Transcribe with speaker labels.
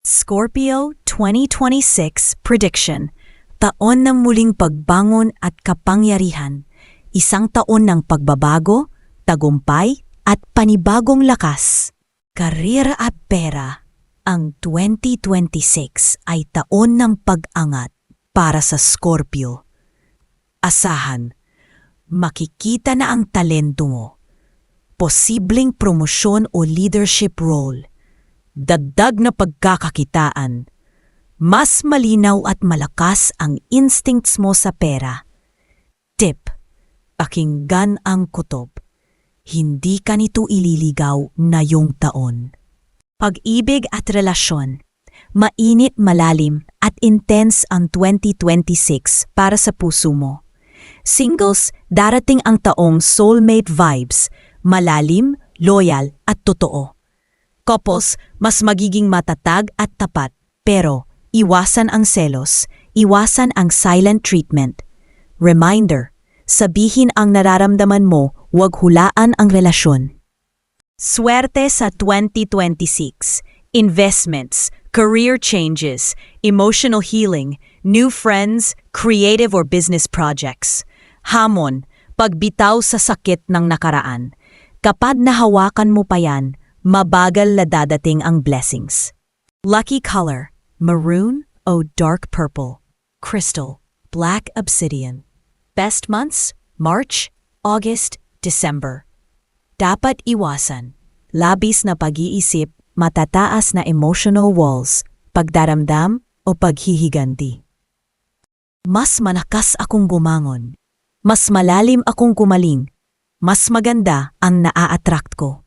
Speaker 1: Scorpio 2026 Prediction. Taon ng muling pagbangon at kapangyarihan. Isang taon ng pagbabago, tagumpay, at panibagong lakas. Karera at pera. Ang 2026 ay taon ng pag-angat para sa Scorpio. Asahan, makikita na ang talento mo. Posibleng promosyon o leadership role. Dagdag na pagkakakitaan. Mas malinaw at malakas ang instincts mo sa pera. Tip, pakinggan ang kutob. Hindi ka nito ililigaw ngayong taon. Pag-ibig at relasyon. Mainit, malalim at intense ang 2026 para sa puso mo. Singles, darating ang taong soulmate vibes, malalim, loyal at totoo. Couples, mas magiging matatag at tapat, pero iwasan ang selos, iwasan ang silent treatment. Reminder, sabihin ang nararamdaman mo, huwag hulaan ang relasyon. Swerte sa 2026. Investments, career changes, emotional healing, new friends, creative or business projects. Hamon, pagbitaw sa sakit ng nakaraan. Kapag nahawakan mo pa yan, mabagal na dadating ang blessings. Lucky color, maroon o dark purple. Crystal, black obsidian. Best months, March, August, December. Dapat iwasan. Labis na pag-iisip, matataas na emotional walls, pagdaramdam o paghihiganti. Mas malakas akong bumangon. Mas malalim akong kumaling. Mas maganda ang naa-attract ko.